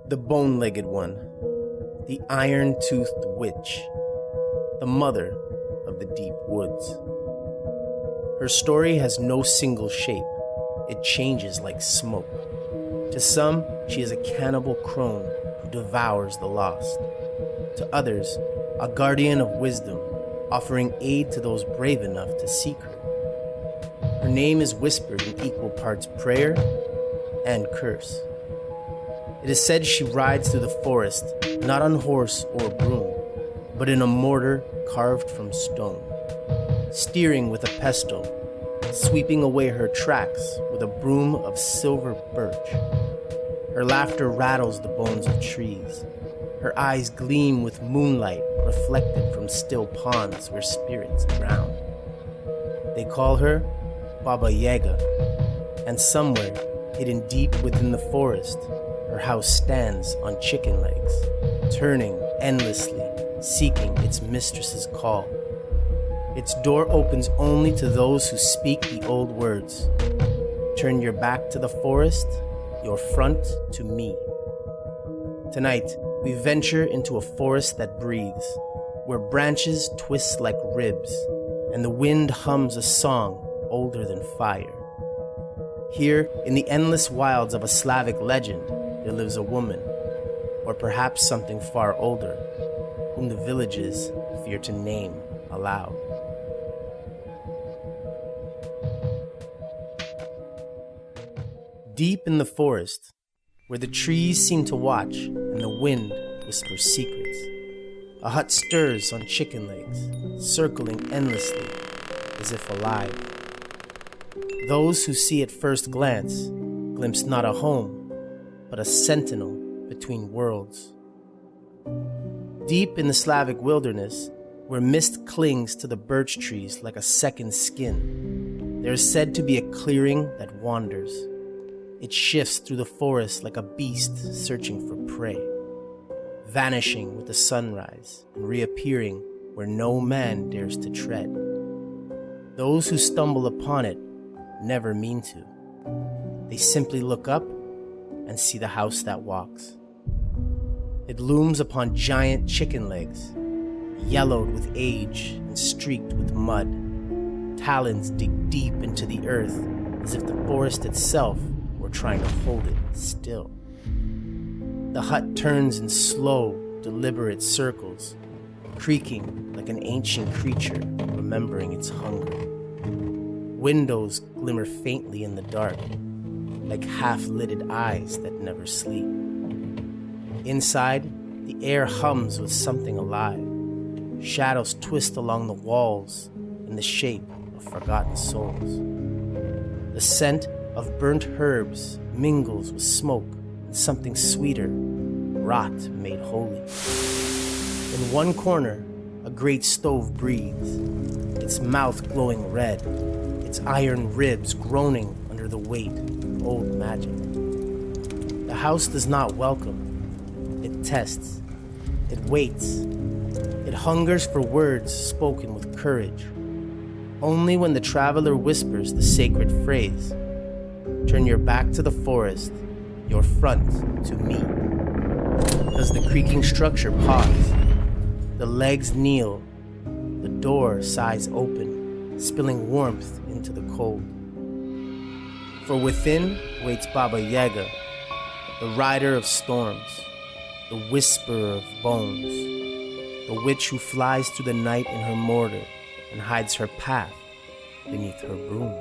The bone-legged one, the iron-toothed witch, the mother of the deep woods. Her story has no single shape. It changes like smoke. To some, she is a cannibal crone who devours the lost. To others, a guardian of wisdom, offering aid to those brave enough to seek her. Her name is whispered in equal parts prayer and curse. It is said she rides through the forest, not on horse or broom, but in a mortar carved from stone, steering with a pestle, sweeping away her tracks with a broom of silver birch. Her laughter rattles the bones of trees. Her eyes gleam with moonlight reflected from still ponds where spirits drown. They call her Baba Yaga, and somewhere, hidden deep within the forest, her house stands on chicken legs, turning endlessly, seeking its mistress's call. Its door opens only to those who speak the old words. Turn your back to the forest, your front to me. Tonight, we venture into a forest that breathes, where branches twist like ribs, and the wind hums a song older than fire. Here, in the endless wilds of a Slavic legend, there lives a woman, or perhaps something far older, whom the villages fear to name aloud. Deep in the forest, where the trees seem to watch and the wind whispers secrets, a hut stirs on chicken legs, circling endlessly as if alive. Those who see at first glance glimpse not a home, but a sentinel between worlds. Deep in the Slavic wilderness, where mist clings to the birch trees like a second skin, there is said to be a clearing that wanders. It shifts through the forest like a beast searching for prey, vanishing with the sunrise and reappearing where no man dares to tread. Those who stumble upon it never mean to. They simply look up and see the house that walks. It looms upon giant chicken legs, yellowed with age and streaked with mud. Talons dig deep into the earth as if the forest itself were trying to hold it still. The hut turns in slow, deliberate circles, creaking like an ancient creature remembering its hunger. Windows glimmer faintly in the dark, like half-lidded eyes that never sleep. Inside, the air hums with something alive. Shadows twist along the walls in the shape of forgotten souls. The scent of burnt herbs mingles with smoke and something sweeter, rot made holy. In one corner, a great stove breathes, its mouth glowing red, its iron ribs groaning under the weight of old magic. The house does not welcome. It tests. It waits. It hungers for words spoken with courage. Only when the traveler whispers the sacred phrase, "Turn your back to the forest, your front to me," does the creaking structure pause. The legs kneel. The door sighs open, spilling warmth into the cold. For within waits Baba Yaga, the rider of storms, the whisperer of bones, the witch who flies through the night in her mortar and hides her path beneath her broom.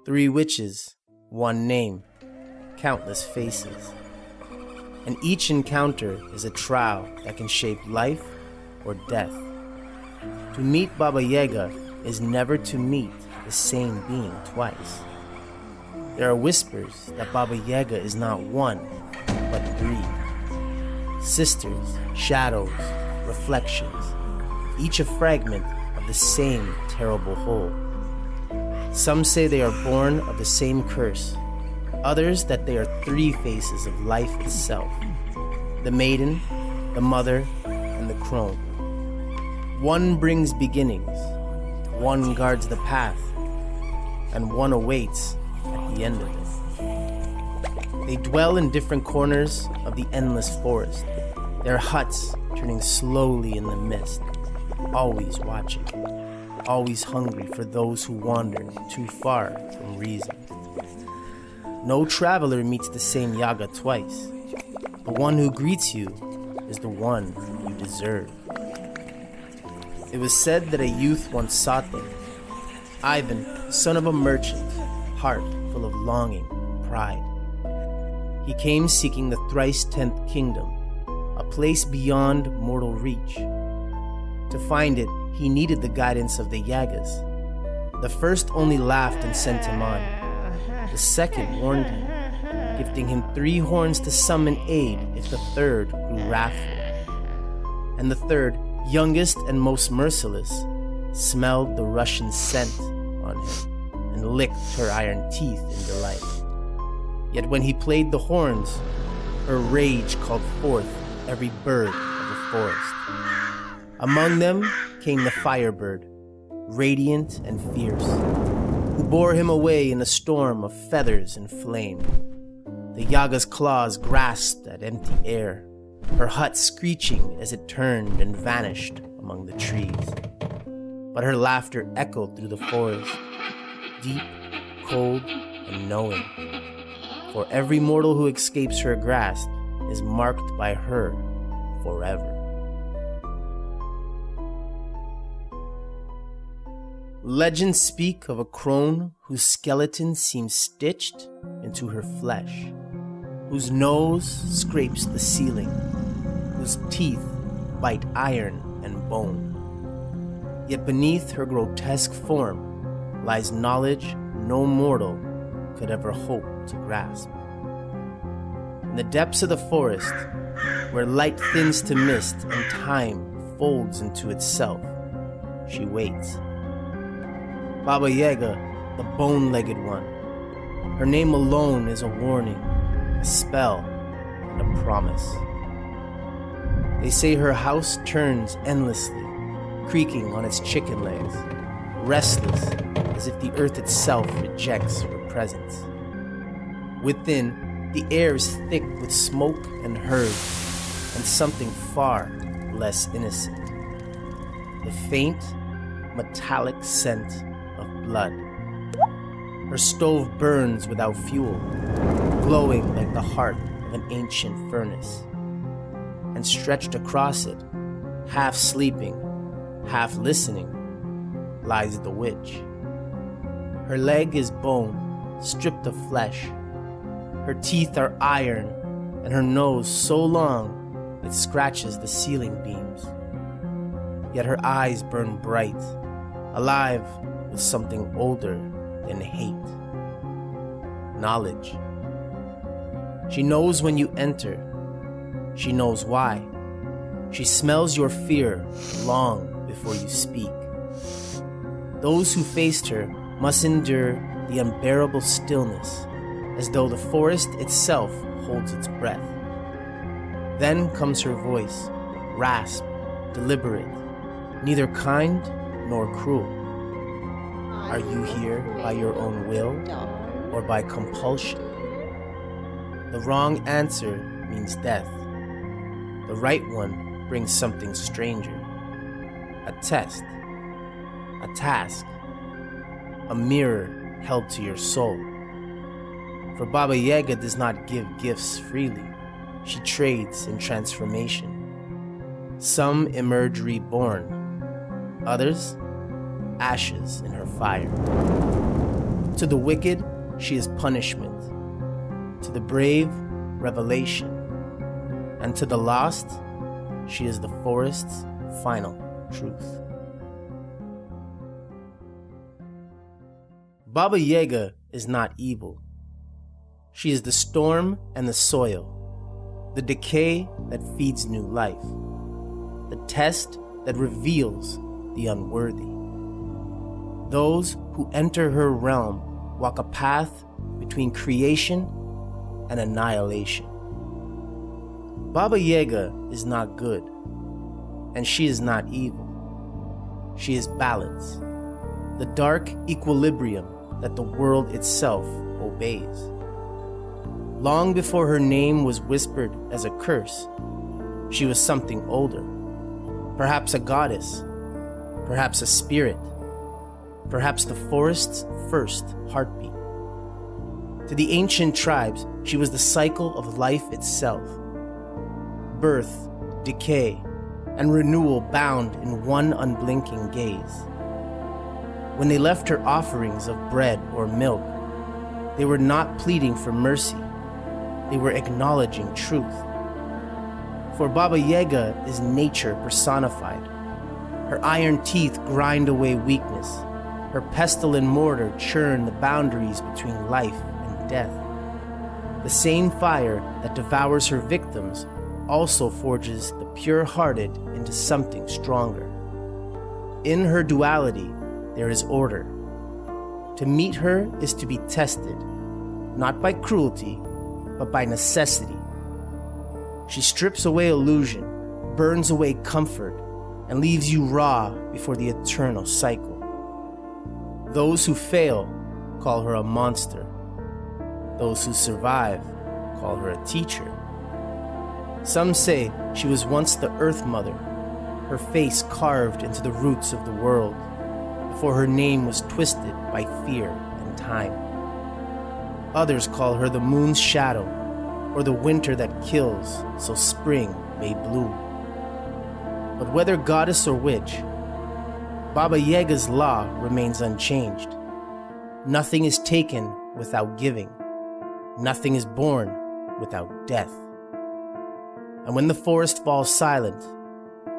Three witches, one name, countless faces. And each encounter is a trial that can shape life or death. To meet Baba Yaga is never to meet the same being twice. There are whispers that Baba Yaga is not one, but three. Sisters, shadows, reflections, each a fragment of the same terrible whole. Some say they are born of the same curse, others that they are three faces of life itself: the maiden, the mother, and the crone. One brings beginnings, one guards the path, and one awaits at the end of it. They dwell in different corners of the endless forest, their huts turning slowly in the mist, always watching, always hungry for those who wander too far from reason. No traveler meets the same Yaga twice. The one who greets you is the one you deserve. It was said that a youth once sought them. Ivan, son of a merchant, heart full of longing and pride. He came seeking the thrice 10th kingdom, a place beyond mortal reach. To find it, he needed the guidance of the Yagas. The first only laughed and sent him on. The second warned him, gifting him 3 horns to summon aid if the third grew wrathful. And the third, youngest and most merciless, smelled the Russian scent on him and licked her iron teeth in delight. Yet when he played the horns, her rage called forth every bird of the forest. Among them came the firebird, radiant and fierce, who bore him away in a storm of feathers and flame. The Yaga's claws grasped at empty air, her hut screeching as it turned and vanished among the trees. But her laughter echoed through the forest, deep, cold, and knowing. For every mortal who escapes her grasp is marked by her forever. Legends speak of a crone whose skeleton seems stitched into her flesh, whose nose scrapes the ceiling, whose teeth bite iron and bone. Yet beneath her grotesque form lies knowledge no mortal could ever hope to grasp. In the depths of the forest, where light thins to mist and time folds into itself, she waits. Baba Yaga, the bone-legged one. Her name alone is a warning, a spell, and a promise. They say her house turns endlessly, creaking on its chicken legs, restless as if the earth itself rejects her presence. Within, the air is thick with smoke and herbs, and something far less innocent. The faint, metallic scent of blood. Her stove burns without fuel, glowing like the heart of an ancient furnace. And stretched across it, half sleeping, half listening, lies the witch. Her leg is bone, stripped of flesh. Her teeth are iron, and her nose so long it scratches the ceiling beams. Yet her eyes burn bright, alive with something older than hate. Knowledge. She knows when you enter. She knows why. She smells your fear long before you speak. Those who faced her must endure the unbearable stillness, as though the forest itself holds its breath. Then comes her voice, rasp, deliberate, neither kind nor cruel. Are you here by your own will or by compulsion? The wrong answer means death. The right one brings something stranger. A test, a task, a mirror held to your soul. For Baba Yaga does not give gifts freely. She trades in transformation. Some emerge reborn, others ashes in her fire. To the wicked, she is punishment. To the brave, revelation. And to the lost, she is the forest's final truth. Baba Yaga is not evil. She is the storm and the soil, the decay that feeds new life, the test that reveals the unworthy. Those who enter her realm walk a path between creation and annihilation. Baba Yaga is not good, and she is not evil. She is balance, the dark equilibrium that the world itself obeys. Long before her name was whispered as a curse, she was something older. Perhaps a goddess, perhaps a spirit, perhaps the forest's first heartbeat. To the ancient tribes, she was the cycle of life itself. Birth, decay, and renewal bound in one unblinking gaze. When they left her offerings of bread or milk, they were not pleading for mercy. They were acknowledging truth. For Baba Yaga is nature personified. Her iron teeth grind away weakness. Her pestle and mortar churn the boundaries between life and death. The same fire that devours her victims also forges the pure-hearted into something stronger. In her duality, there is order. To meet her is to be tested, not by cruelty, but by necessity. She strips away illusion, burns away comfort, and leaves you raw before the eternal cycle. Those who fail call her a monster. Those who survive call her a teacher. Some say she was once the Earth Mother, her face carved into the roots of the world, before her name was twisted by fear and time. Others call her the moon's shadow, or the winter that kills so spring may bloom. But whether goddess or witch, Baba Yaga's law remains unchanged. Nothing is taken without giving. Nothing is born without death. And when the forest falls silent,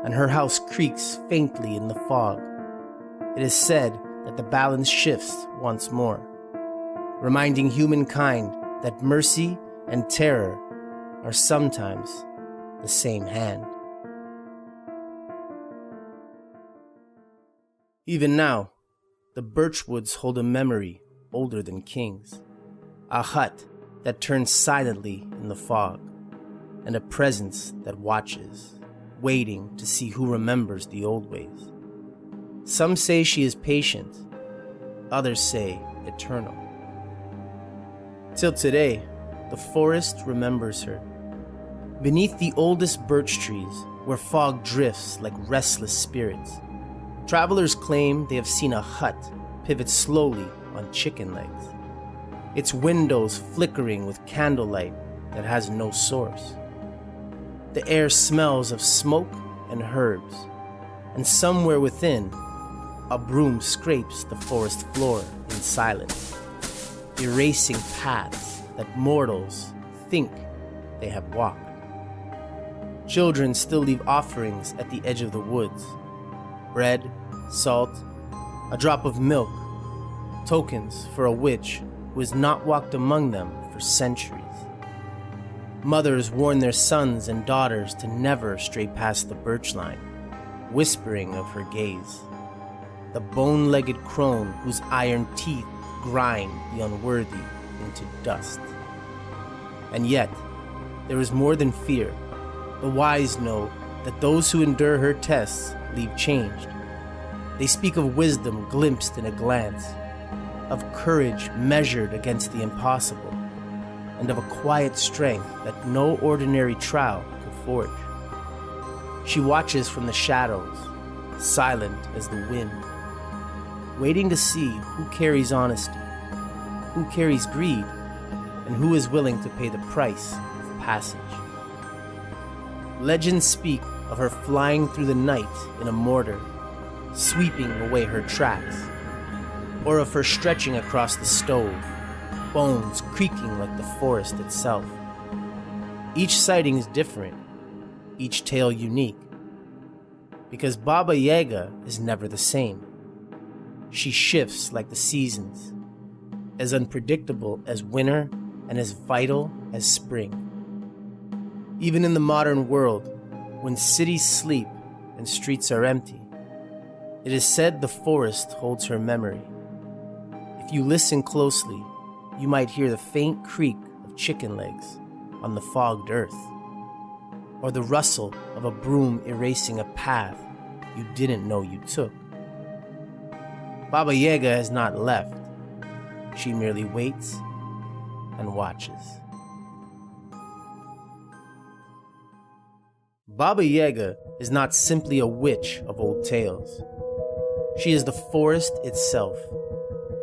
and her house creaks faintly in the fog, it is said that the balance shifts once more, reminding humankind that mercy and terror are sometimes the same hand. Even now, the birchwoods hold a memory older than kings, a hut that turns silently in the fog, and a presence that watches, waiting to see who remembers the old ways. Some say she is patient, others say eternal. Till today, the forest remembers her. Beneath the oldest birch trees, where fog drifts like restless spirits, travelers claim they have seen a hut pivot slowly on chicken legs, its windows flickering with candlelight that has no source. The air smells of smoke and herbs, and somewhere within, a broom scrapes the forest floor in silence, erasing paths that mortals think they have walked. Children still leave offerings at the edge of the woods: bread, salt, a drop of milk, tokens for a witch who has not walked among them for centuries. Mothers warn their sons and daughters to never stray past the birch line, whispering of her gaze, the bone-legged crone whose iron teeth grind the unworthy into dust. And yet, there is more than fear. The wise know that those who endure her tests leave changed. They speak of wisdom glimpsed in a glance, of courage measured against the impossible, and of a quiet strength that no ordinary trowel could forge. She watches from the shadows, silent as the wind, waiting to see who carries honesty, who carries greed, and who is willing to pay the price of passage. Legends speak of her flying through the night in a mortar, sweeping away her tracks, or of her stretching across the stove, bones creaking like the forest itself. Each sighting is different, each tale unique, because Baba Yaga is never the same. She shifts like the seasons, as unpredictable as winter and as vital as spring. Even in the modern world, when cities sleep and streets are empty, it is said the forest holds her memory. If you listen closely, you might hear the faint creak of chicken legs on the fogged earth, or the rustle of a broom erasing a path you didn't know you took. Baba Yaga has not left. She merely waits and watches. Baba Yaga is not simply a witch of old tales. She is the forest itself,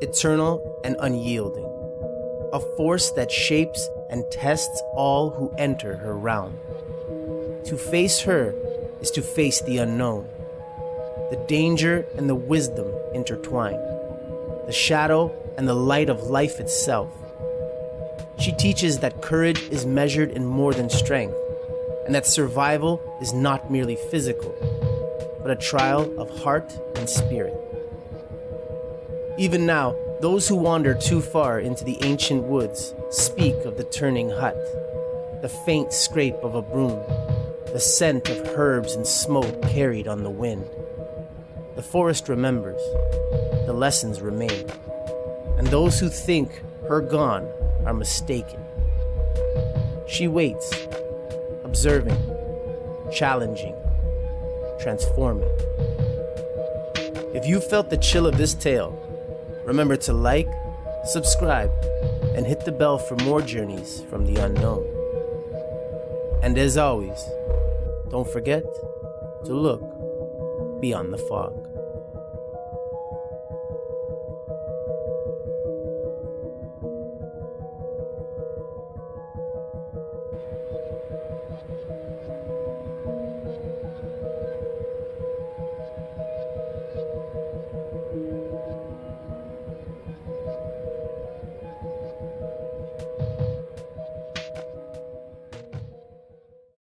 eternal and unyielding, a force that shapes and tests all who enter her realm. To face her is to face the unknown, the danger and the wisdom intertwined, the shadow and the light of life itself. She teaches that courage is measured in more than strength, and that survival is not merely physical, but a trial of heart and spirit. Even now, those who wander too far into the ancient woods speak of the turning hut, the faint scrape of a broom, the scent of herbs and smoke carried on the wind. The forest remembers, the lessons remain, and those who think her gone are mistaken. She waits, observing, challenging, transforming. If you felt the chill of this tale, remember to like, subscribe, and hit the bell for more journeys from the unknown. And as always, don't forget to look beyond the fog.